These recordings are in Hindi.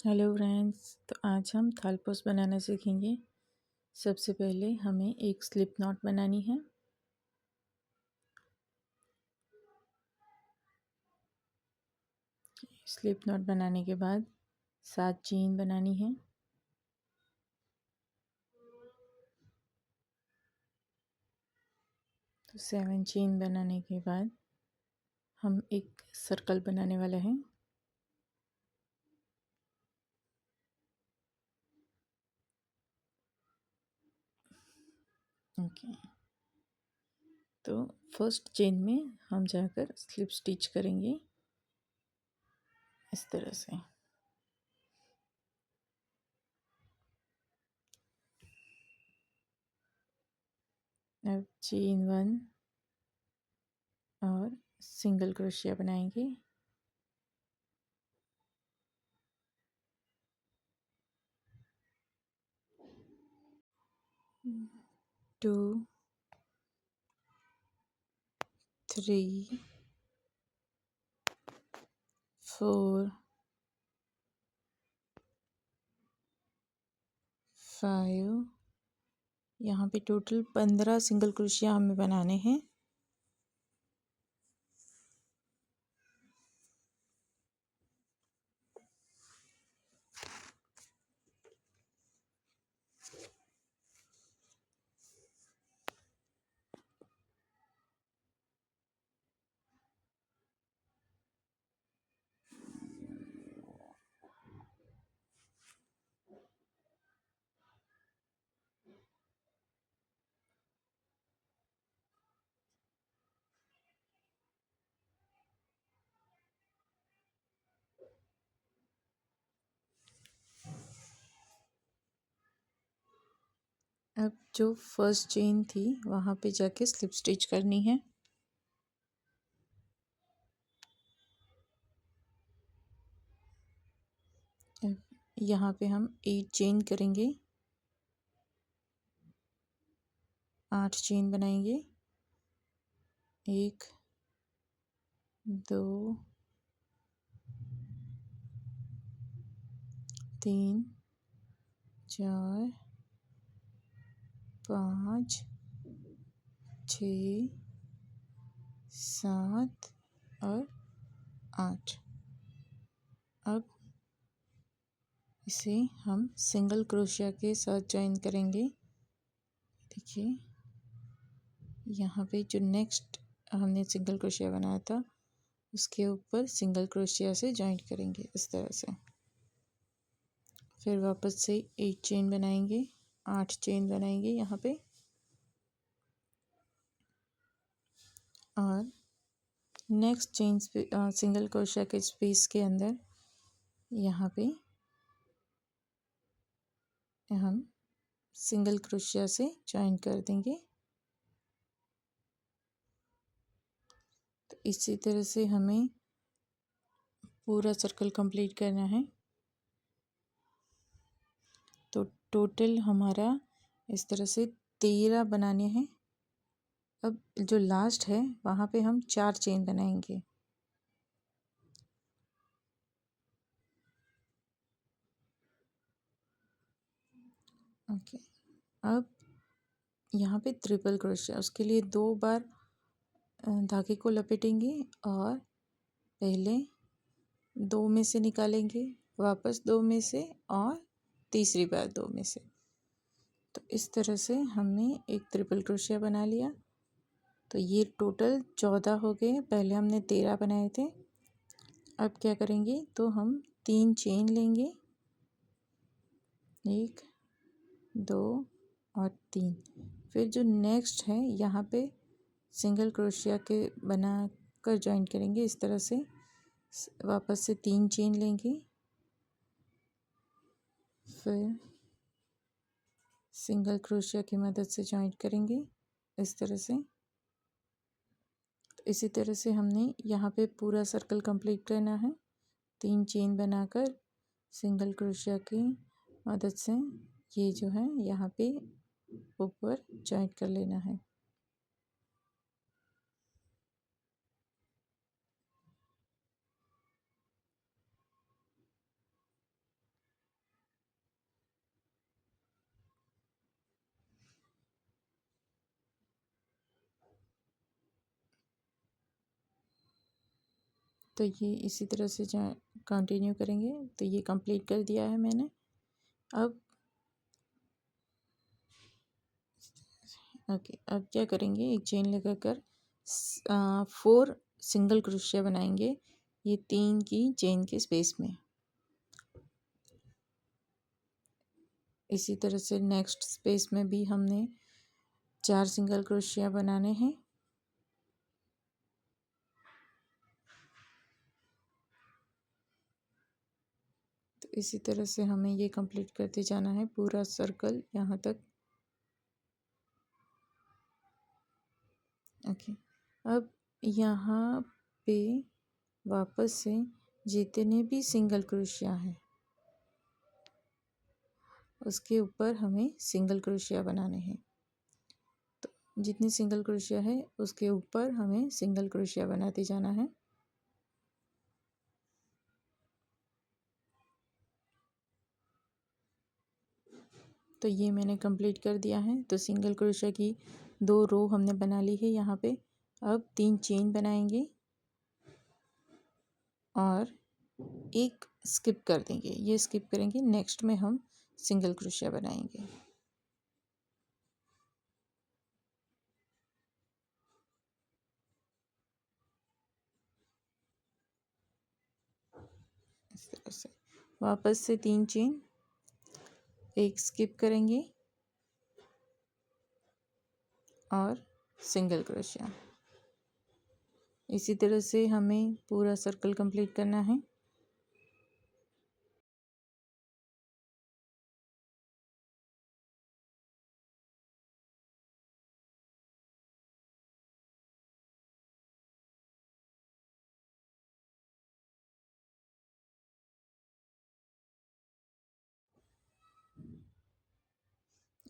हेलो फ्रेंड्स, तो आज हम थालपोस बनाना सीखेंगे। सबसे पहले हमें एक स्लिप नॉट बनानी है। स्लिप नॉट बनाने के बाद 7 चेन बनानी है। तो 7 चेन बनाने के बाद हम एक सर्कल बनाने वाले हैं। ओके, तो फर्स्ट चेन में हम जाकर स्लिप स्टिच करेंगे इस तरह से। अब चेन 1 और सिंगल क्रोशिया बनाएंगे। 2 3 4 5, यहाँ पे टोटल 15 सिंगल क्रोशिया हमें बनाने हैं। अब जो फर्स्ट चेन थी वहाँ पे जाके स्लिप स्टिच करनी है। अब यहाँ पे हम 8 चेन करेंगे, 8 चेन बनाएंगे। 1 2 3 4 5 6 7 और 8। अब इसे हम सिंगल क्रोशिया के साथ जॉइन करेंगे। देखिए, यहाँ पे जो नेक्स्ट हमने सिंगल क्रोशिया बनाया था उसके ऊपर सिंगल क्रोशिया से जॉइन करेंगे इस तरह से। फिर वापस से 8 चेन बनाएंगे, 8 चेन बनाएंगे यहाँ पे, और नेक्स्ट चेन सिंगल क्रोशिया के स्पेस के अंदर यहाँ पे हम सिंगल क्रोशिया से जॉइन कर देंगे। तो इसी तरह से हमें पूरा सर्कल कंप्लीट करना है। तो टोटल हमारा इस तरह से 13 बनाने हैं। अब जो लास्ट है वहाँ पे हम 4 चेन बनाएंगे। ओके, अब यहाँ पे ट्रिपल क्रोशिया, उसके लिए 2 बार धागे को लपेटेंगे और पहले 2 में से निकालेंगे, वापस 2 में से, और तीसरी बार 2 में से। तो इस तरह से हमने एक ट्रिपल क्रोशिया बना लिया। तो ये टोटल 14 हो गए, पहले हमने 13 बनाए थे। अब क्या करेंगे, तो हम 3 चेन लेंगे, 1 2 और 3। फिर जो नेक्स्ट है यहाँ पे सिंगल क्रोशिया के बना कर ज्वाइन करेंगे इस तरह से। वापस से 3 चेन लेंगे, फिर सिंगल क्रोशिया की मदद से ज्वाइन करेंगे इस तरह से। तो इसी तरह से हमने यहाँ पे पूरा सर्कल कंप्लीट करना है। 3 चेन बनाकर सिंगल क्रोशिया की मदद से ये जो है यहाँ पे ऊपर ज्वाइंट कर लेना है। तो ये इसी तरह से कंटिन्यू करेंगे। तो ये कंप्लीट कर दिया है मैंने। अब ओके, अब क्या करेंगे, एक चेन लगाकर 4 सिंगल क्रोशिया बनाएंगे ये 3 की चेन के स्पेस में। इसी तरह से नेक्स्ट स्पेस में भी हमने 4 सिंगल क्रोशिया बनाने हैं। तो इसी तरह से हमें ये कंप्लीट करते जाना है पूरा सर्कल यहाँ तक। ओके, अब यहाँ पे वापस से जितने भी सिंगल क्रोशिया हैं उसके ऊपर हमें सिंगल क्रोशिया बनाने हैं। तो जितनी सिंगल क्रोशिया है उसके ऊपर हमें सिंगल क्रोशिया बनाते जाना है। तो ये मैंने कंप्लीट कर दिया है। तो सिंगल क्रोशिया की 2 रो हमने बना ली है यहाँ पे। अब 3 चेन बनाएंगे और एक स्किप कर देंगे, ये स्किप करेंगे। नेक्स्ट में हम सिंगल क्रोशिया बनाएंगे। इस तरह से वापस से 3 चेन, एक स्किप करेंगे और सिंगल क्रोशिया। इसी तरह से हमें पूरा सर्कल कंप्लीट करना है।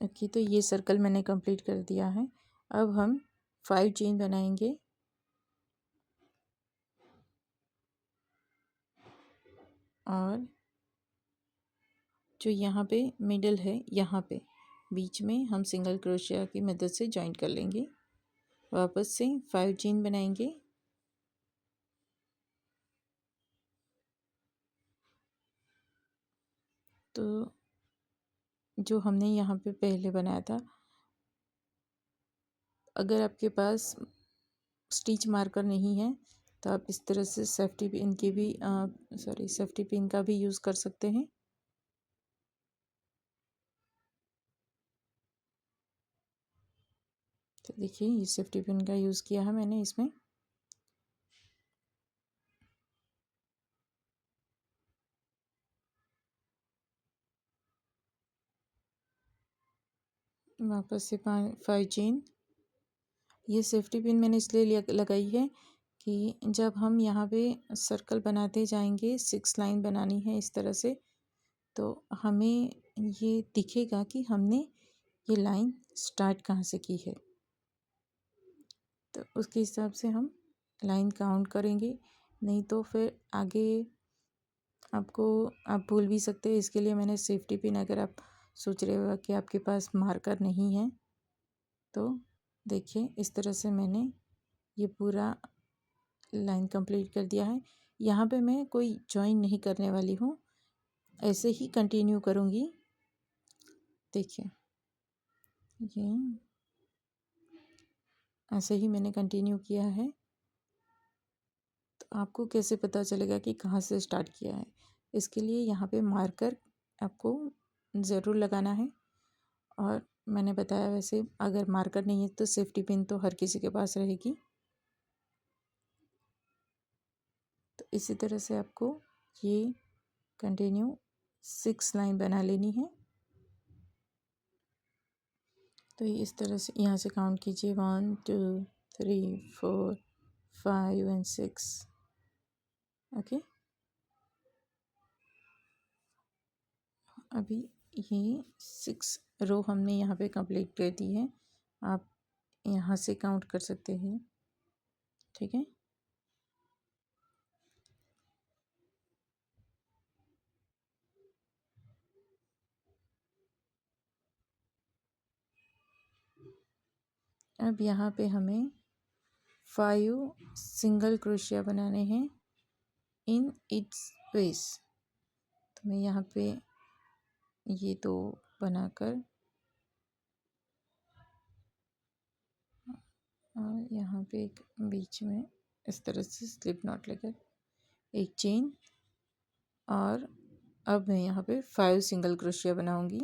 ओके, तो ये सर्कल मैंने कंप्लीट कर दिया है। अब हम 5 चेन बनाएंगे और जो यहाँ पे मिडल है यहाँ पे बीच में हम सिंगल क्रोशिया की मदद से जॉइन कर लेंगे। वापस से 5 चेन बनाएंगे तो जो हमने यहाँ पे पहले बनाया था, अगर आपके पास स्टिच मार्कर नहीं है तो आप इस तरह से सेफ्टी पिन की भी सेफ्टी पिन का भी यूज़ कर सकते हैं। तो देखिए ये सेफ्टी पिन का यूज़ किया है मैंने इसमें। वापस से 5 चेन। ये सेफ्टी पिन मैंने इसलिए लगाई है कि जब हम यहाँ पे सर्कल बनाते जाएंगे, 6 लाइन बनानी है इस तरह से, तो हमें ये दिखेगा कि हमने ये लाइन स्टार्ट कहाँ से की है। तो उसके हिसाब से हम लाइन काउंट करेंगे, नहीं तो फिर आगे आपको आप भूल भी सकते हैं। इसके लिए मैंने सेफ्टी पिन, अगर आप सोच रहे हो कि आपके पास मार्कर नहीं है तो देखिए इस तरह से मैंने ये पूरा लाइन कंप्लीट कर दिया है। यहाँ पे मैं कोई जॉइन नहीं करने वाली हूँ, ऐसे ही कंटिन्यू करूँगी। देखिए ये ऐसे ही मैंने कंटिन्यू किया है। तो आपको कैसे पता चलेगा कि कहाँ से स्टार्ट किया है, इसके लिए यहाँ पे मार्कर आपको ज़रूर लगाना है। और मैंने बताया वैसे अगर मार्कर नहीं है तो सेफ्टी पिन तो हर किसी के पास रहेगी। तो इसी तरह से आपको ये कंटिन्यू 6 लाइन बना लेनी है। तो इस तरह से यहाँ से काउंट कीजिए 1 2 3 4 5 एंड 6। ओके, अभी ये 6 रो हमने यहाँ पे कंप्लीट कर दी है। आप यहाँ से काउंट कर सकते हैं, ठीक है। अब यहाँ पे हमें 5 सिंगल क्रोशिया बनाने हैं इन इट्स प्लेस। तो मैं यहाँ पे ये दो बनाकर और यहाँ पे एक बीच में इस तरह से स्लिप नॉट लेकर एक चेन, और अब मैं यहाँ पे 5 सिंगल क्रोशिया बनाऊंगी।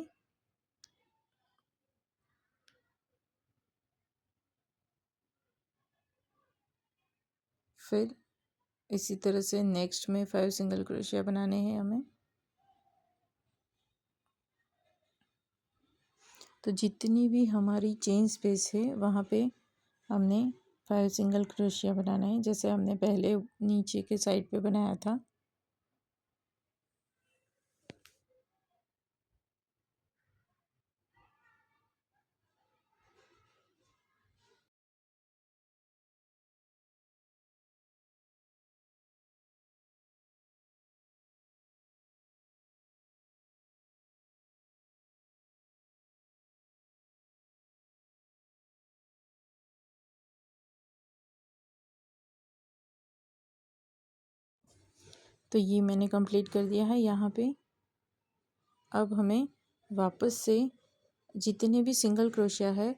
फिर इसी तरह से नेक्स्ट में 5 सिंगल क्रोशिया बनाने हैं हमें। तो जितनी भी हमारी चेन स्पेस है वहाँ पे हमने 5 सिंगल क्रोशिया बनाना है, जैसे हमने पहले नीचे के साइड पे बनाया था। तो ये मैंने कंप्लीट कर दिया है यहाँ पे। अब हमें वापस से जितने भी सिंगल क्रोशिया है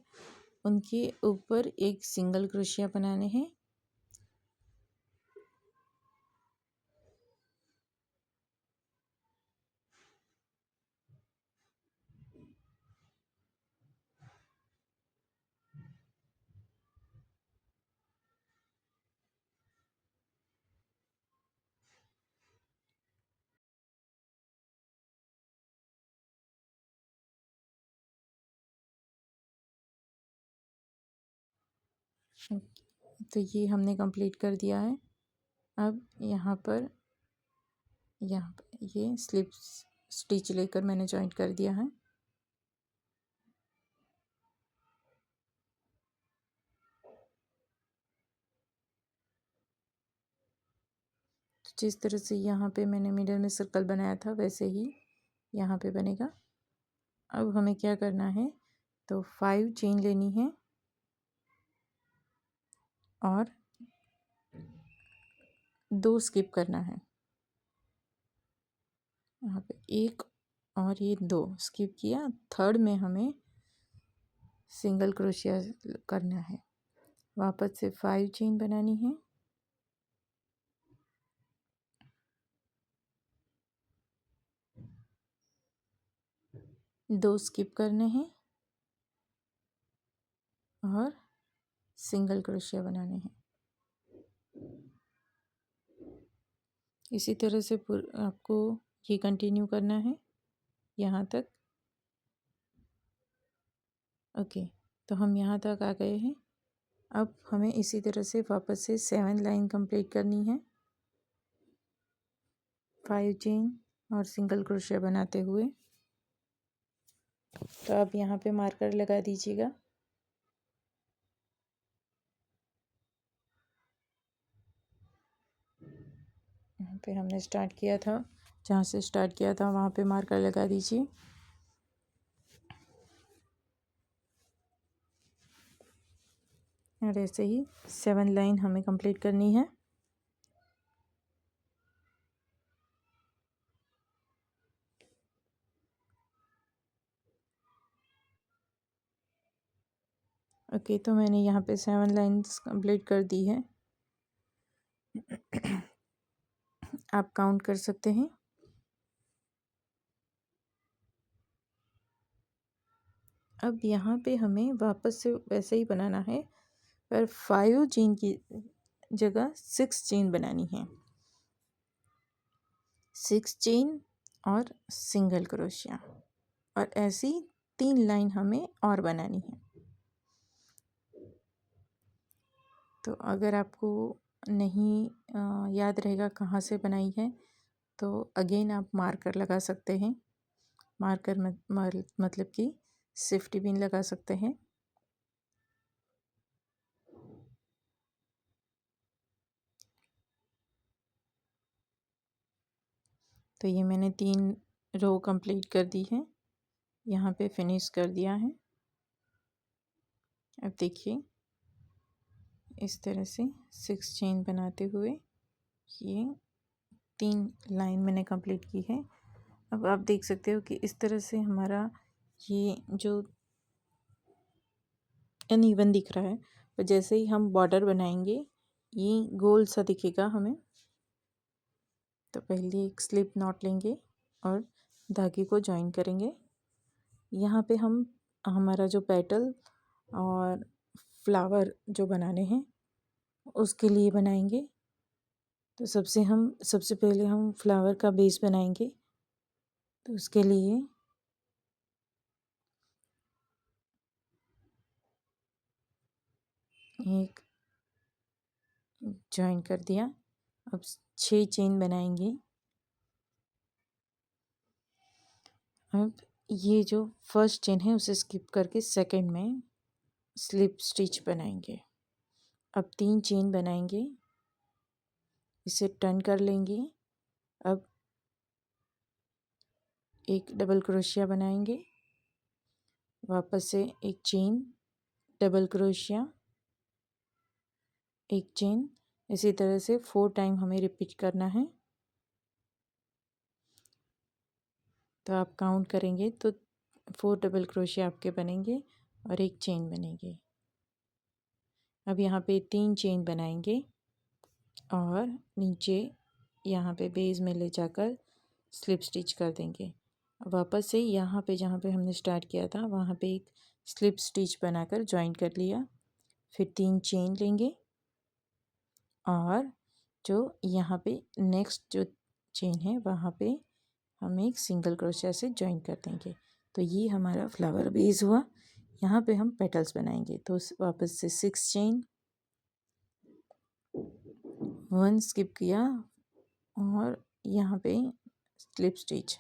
उनके ऊपर एक सिंगल क्रोशिया बनाने हैं। तो ये हमने कंप्लीट कर दिया है। अब यहाँ पर ये स्लिप स्टिच लेकर मैंने जॉइंट कर दिया है। तो जिस तरह से यहाँ पे मैंने मिडल में सर्कल बनाया था वैसे ही यहाँ पे बनेगा। अब हमें क्या करना है, तो 5 चेन लेनी है और 2 स्किप करना है। यहाँ पे 1 और ये 2 स्किप किया। थर्ड में हमें सिंगल क्रोशिया करना है। वापस से 5 चेन बनानी है, 2 स्किप करने हैं और सिंगल क्रोशिया बनाने हैं। इसी तरह से आपको ये कंटिन्यू करना है यहाँ तक। ओके, तो हम यहाँ तक आ गए हैं। अब हमें इसी तरह से वापस से 7 लाइन कंप्लीट करनी है, 5 चेन और सिंगल क्रोशिया बनाते हुए। तो अब यहाँ पे मार्कर लगा दीजिएगा। यहाँ पे हमने स्टार्ट किया था, जहाँ से स्टार्ट किया था वहाँ पे मार्कर लगा दीजिए। और ऐसे ही 7 लाइन हमें कंप्लीट करनी है। ओके, तो मैंने यहाँ पे 7 लाइन्स कंप्लीट कर दी है। आप काउंट कर सकते हैं। अब यहाँ पे हमें वापस से वैसे ही बनाना है, पर 5 चेन की जगह 6 चेन बनानी है। 6 चेन और सिंगल क्रोशिया, और ऐसी 3 लाइन हमें और बनानी है। तो अगर आपको नहीं याद रहेगा कहाँ से बनाई है, तो अगेन आप मार्कर लगा सकते हैं। मार्कर मतलब कि सेफ्टी पिन लगा सकते हैं। तो ये मैंने 3 रो कंप्लीट कर दी है, यहाँ पे फिनिश कर दिया है। अब देखिए इस तरह से 6 चेन बनाते हुए ये 3 लाइन मैंने कंप्लीट की है। अब आप देख सकते हो कि इस तरह से हमारा ये जो अनइवन दिख रहा है, तो जैसे ही हम बॉर्डर बनाएंगे ये गोल सा दिखेगा हमें। तो पहले एक स्लिप नॉट लेंगे और धागे को जॉइन करेंगे। यहाँ पे हम हमारा जो पेटल और फ्लावर जो बनाने हैं उसके लिए बनाएंगे। तो सबसे पहले हम फ्लावर का बेस बनाएंगे। तो उसके लिए एक जॉइन कर दिया। अब 6 चेन बनाएंगे। अब ये जो फर्स्ट चेन है उसे स्किप करके सेकंड में स्लिप स्टिच बनाएंगे। अब 3 चेन बनाएंगे, इसे टर्न कर लेंगे। अब एक डबल क्रोशिया बनाएंगे, वापस से एक चेन, डबल क्रोशिया, एक चेन। इसी तरह से 4 टाइम हमें रिपीट करना है। तो आप काउंट करेंगे तो 4 डबल क्रोशिया आपके बनेंगे और एक चेन बनेगी। अब यहाँ पे 3 चेन बनाएंगे और नीचे यहाँ पे बेस में ले जाकर स्लिप स्टिच कर देंगे। वापस से यहाँ पे जहाँ पे हमने स्टार्ट किया था वहाँ पे एक स्लिप स्टिच बनाकर ज्वाइन कर लिया। फिर 3 चेन लेंगे और जो यहाँ पे नेक्स्ट जो चेन है वहाँ पे हम एक सिंगल क्रोशिया से ज्वाइन कर देंगे। तो ये हमारा फ्लावर बेस हुआ। यहाँ पे हम पेटल्स बनाएंगे। तो वापस से 6 चेन, 1 स्किप किया और यहाँ पे स्लिप स्टिच।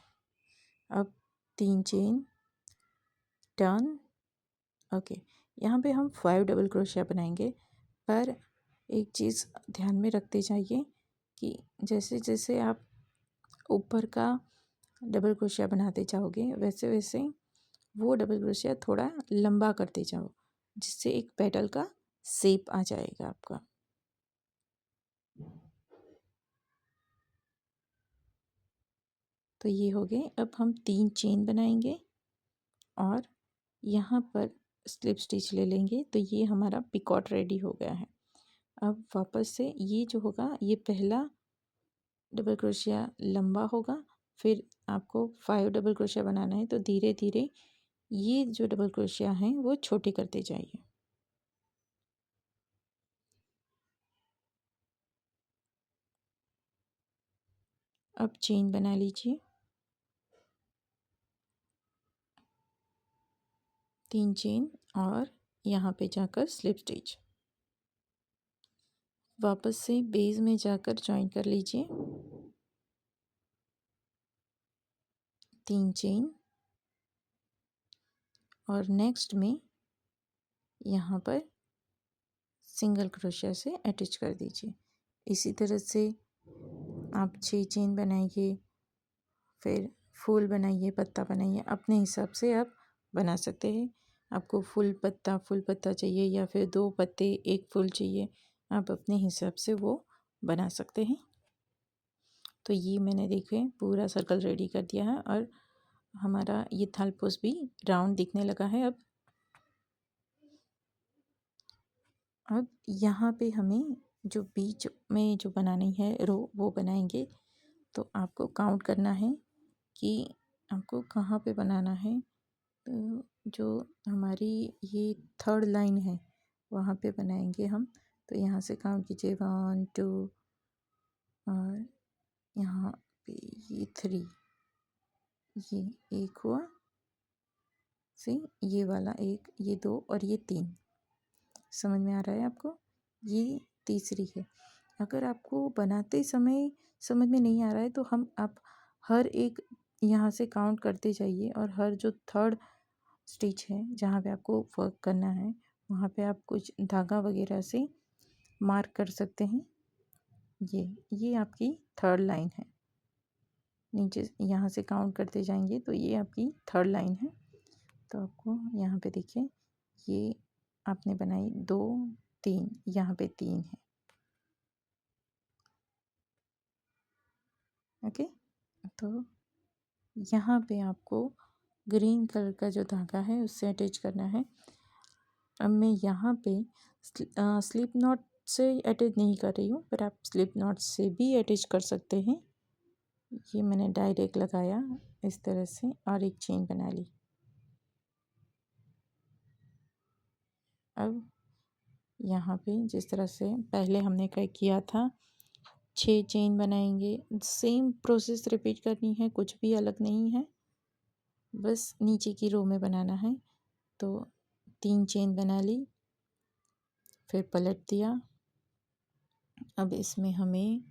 अब 3 चेन, टर्न। ओके, यहाँ पे हम 5 डबल क्रोशिया बनाएंगे। पर एक चीज़ ध्यान में रखते जाइए कि जैसे जैसे आप ऊपर का डबल क्रोशिया बनाते जाओगे वैसे वैसे वो डबल क्रोशिया थोड़ा लंबा करते जाओ, जिससे एक पेटल का शेप आ जाएगा आपका। तो ये हो गए। अब हम 3 चेन बनाएंगे और यहाँ पर स्लिप स्टिच ले लेंगे। तो ये हमारा पिकॉट रेडी हो गया है। अब वापस से ये जो होगा ये पहला डबल क्रोशिया लंबा होगा, फिर आपको 5 डबल क्रोशिया बनाना है। तो धीरे धीरे ये जो डबल क्रोशिया हैं वो छोटे करते जाइए। अब चेन बना लीजिए, 3 चेन और यहाँ पे जाकर स्लिप स्टिच। वापस से बेस में जाकर ज्वाइन कर लीजिए, 3 चेन और नेक्स्ट में यहाँ पर सिंगल क्रोशिया से अटैच कर दीजिए। इसी तरह से आप 6 चेन बनाइए, फिर फूल बनाइए, पत्ता बनाइए। अपने हिसाब से आप बना सकते हैं। आपको फूल पत्ता चाहिए या फिर 2 पत्ते 1 फूल चाहिए, आप अपने हिसाब से वो बना सकते हैं। तो ये मैंने देखे पूरा सर्कल रेडी कर दिया है और हमारा ये थालपोस भी राउंड दिखने लगा है। अब यहाँ पे हमें जो बीच में जो बनानी है रो वो बनाएंगे। तो आपको काउंट करना है कि आपको कहाँ पे बनाना है। तो जो हमारी ये 3rd लाइन है वहाँ पे बनाएंगे हम। तो यहाँ से काउंट कीजिए 1 2 और यहाँ पे ये 3, ये 1 हुआ, से ये वाला 1, ये 2 और ये 3। समझ में आ रहा है आपको? ये तीसरी है। अगर आपको बनाते समय समझ में नहीं आ रहा है तो आप हर एक यहाँ से काउंट करते जाइए और हर जो 3rd स्टिच है जहाँ पे आपको वर्क करना है वहाँ पे आप कुछ धागा वगैरह से मार्क कर सकते हैं। ये आपकी 3rd लाइन है। नीचे यहाँ से काउंट करते जाएंगे तो ये आपकी 3rd लाइन है। तो आपको यहाँ पे देखिए ये आपने बनाई 2 3, यहाँ पे 3 है। ओके। तो यहाँ पे आपको ग्रीन कलर का जो धागा है उससे अटैच करना है। अब मैं यहाँ पे स्लिप नॉट से अटैच नहीं कर रही हूँ, पर आप स्लिप नॉट से भी अटैच कर सकते हैं। ये मैंने डायरेक्ट लगाया इस तरह से और एक चेन बना ली। अब यहाँ पे जिस तरह से पहले हमने क्या किया था, 6 चेन बनाएंगे। सेम प्रोसेस रिपीट करनी है, कुछ भी अलग नहीं है, बस नीचे की रो में बनाना है। तो 3 चेन बना ली, फिर पलट दिया। अब इसमें हमें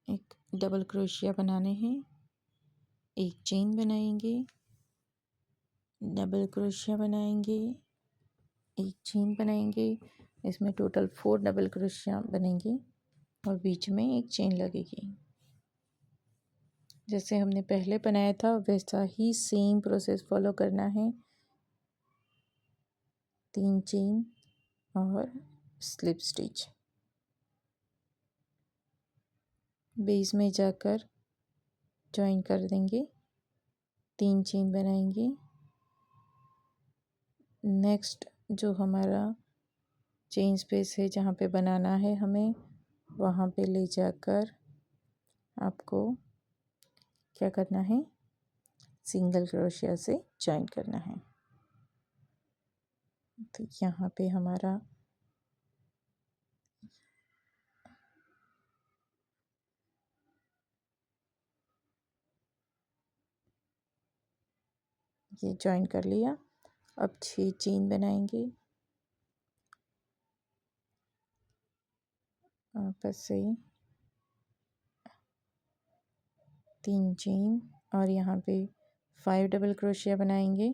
एक डबल क्रोशिया बनाने हैं। एक चेन बनाएंगे, डबल क्रोशिया बनाएंगे, एक चेन बनाएंगे। इसमें टोटल 4 डबल क्रोशिया बनेंगे और बीच में एक चेन लगेगी। जैसे हमने पहले बनाया था वैसा ही सेम प्रोसेस फॉलो करना है। 3 चेन और स्लिप स्टिच। बेस में जाकर जॉइन कर देंगे, 3 चेन बनाएंगे। नेक्स्ट जो हमारा चेन स्पेस है जहाँ पे बनाना है हमें, वहाँ पे ले जाकर आपको क्या करना है, सिंगल क्रोशिया से जॉइन करना है। तो यहाँ पे हमारा ये जॉइन कर लिया। अब 6 चेन बनाएंगे, आपस से 3 चेन और यहाँ पे 5 डबल क्रोशिया बनाएंगे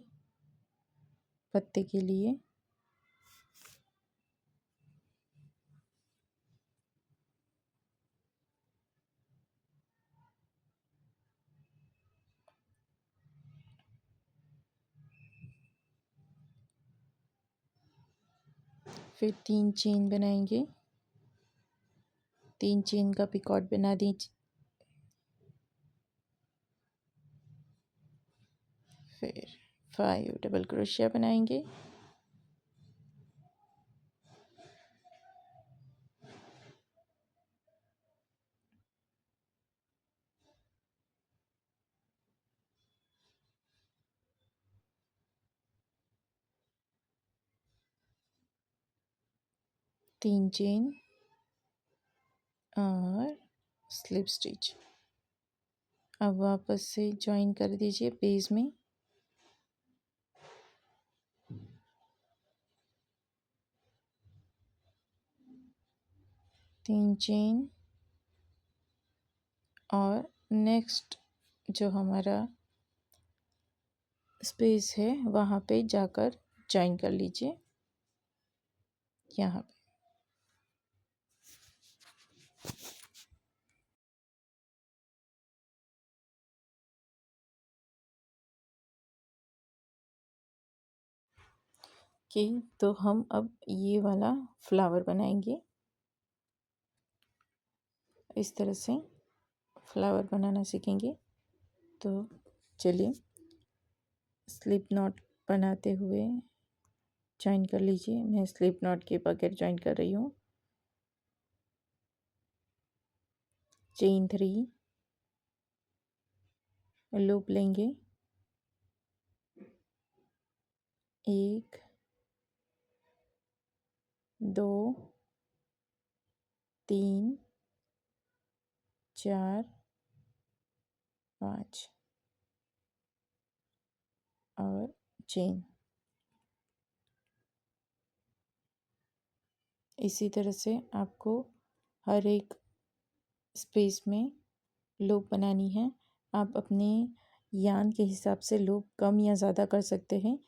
पत्ते के लिए। फिर 3 चेन बनाएंगे, 3 चेन का पिकॉट बना दीजिए। फिर 5 डबल क्रोशिया बनाएंगे, तीन चेन और स्लिप स्टिच। अब वापस से जॉइन कर दीजिए बेस में। तीन चेन और नेक्स्ट जो हमारा स्पेस है वहाँ पे जाकर जॉइन कर लीजिए यहाँ पे। कि तो हम अब ये वाला फ्लावर बनाएंगे। इस तरह से फ्लावर बनाना सीखेंगे। तो चलिए स्लिप नॉट बनाते हुए जॉइन कर लीजिए। मैं स्लिप नॉट के बगैर जॉइन कर रही हूँ। चेन 3, लूप लेंगे, 1 2 3 4 5 और चेन। इसी तरह से आपको हर एक स्पेस में लूप बनानी है। आप अपने यान के हिसाब से लूप कम या ज़्यादा कर सकते हैं।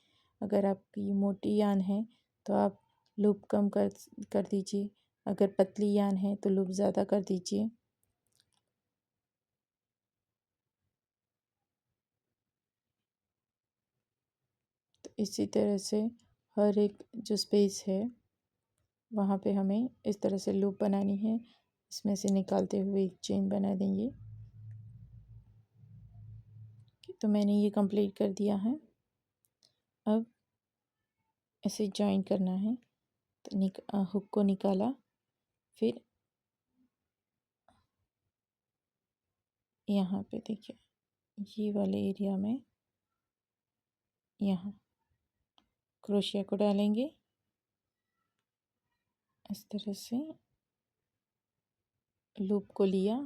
अगर आपकी मोटी यान है तो आप लूप कम कर दीजिए, अगर पतली यान है तो लूप ज़्यादा कर दीजिए। तो इसी तरह से हर एक जो स्पेस है वहाँ पे हमें इस तरह से लूप बनानी है। इसमें से निकालते हुए एक चेन बना देंगे। तो मैंने ये कंप्लीट कर दिया है। अब इसे जॉइन करना है, तो हुक को निकाला, फिर यहाँ पे देखिए ये वाले एरिया में यहाँ क्रोशिया को डालेंगे। इस तरह से लूप को लिया,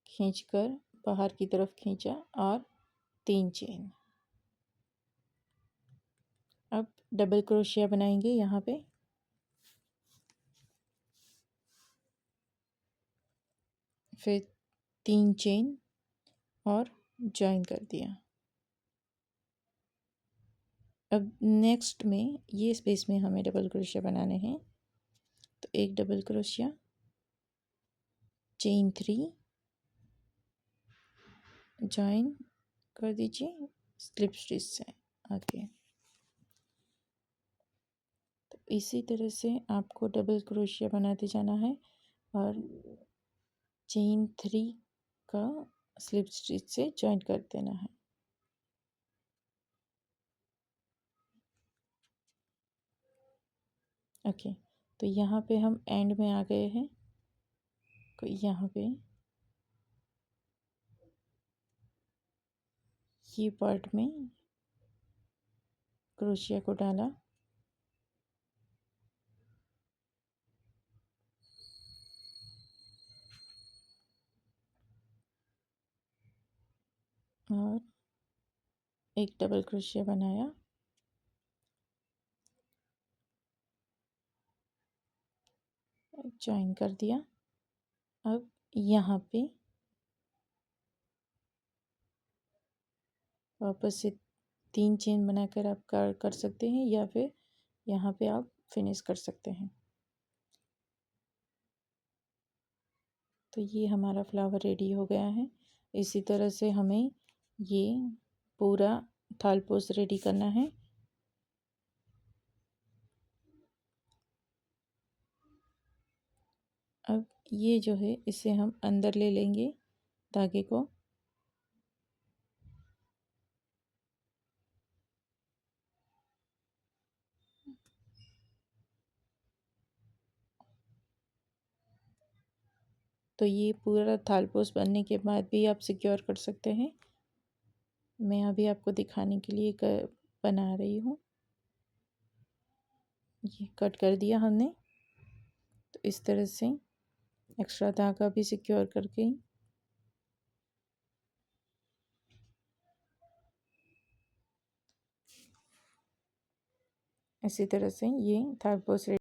खींचकर बाहर की तरफ खींचा और 3 चेन। अब डबल क्रोशिया बनाएंगे यहाँ पे। फिर 3 चेन और जॉइन कर दिया। अब नेक्स्ट में ये स्पेस में हमें डबल क्रोशिया बनाने हैं, तो एक डबल क्रोशिया, चेन 3, जॉइन कर दीजिए स्लिप स्टिच से आगे। तो इसी तरह से आपको डबल क्रोशिया बनाते जाना है और चेन 3 का स्लिप स्टिच से जॉइन कर देना है। ओके, तो यहाँ पे हम एंड में आ गए हैं। तो यहाँ पे ये पार्ट में क्रोशिया को डाला, और एक डबल क्रोशिया बनाया, जॉइन कर दिया। अब यहाँ पे वापस से 3 चेन बनाकर आप कर सकते हैं, या फिर यहाँ पे आप फिनिश कर सकते हैं। तो ये हमारा फ्लावर रेडी हो गया है। इसी तरह से हमें ये पूरा थालपोस रेडी करना है। अब ये जो है इसे हम अंदर ले लेंगे धागे को, तो ये पूरा थालपोस बनने के बाद भी आप सिक्योर कर सकते हैं। मैं अभी आपको दिखाने के लिए बना रही हूँ। ये कट कर दिया हमने, तो इस तरह से एक्स्ट्रा धागा भी सिक्योर करके इसी तरह से ये थालपोस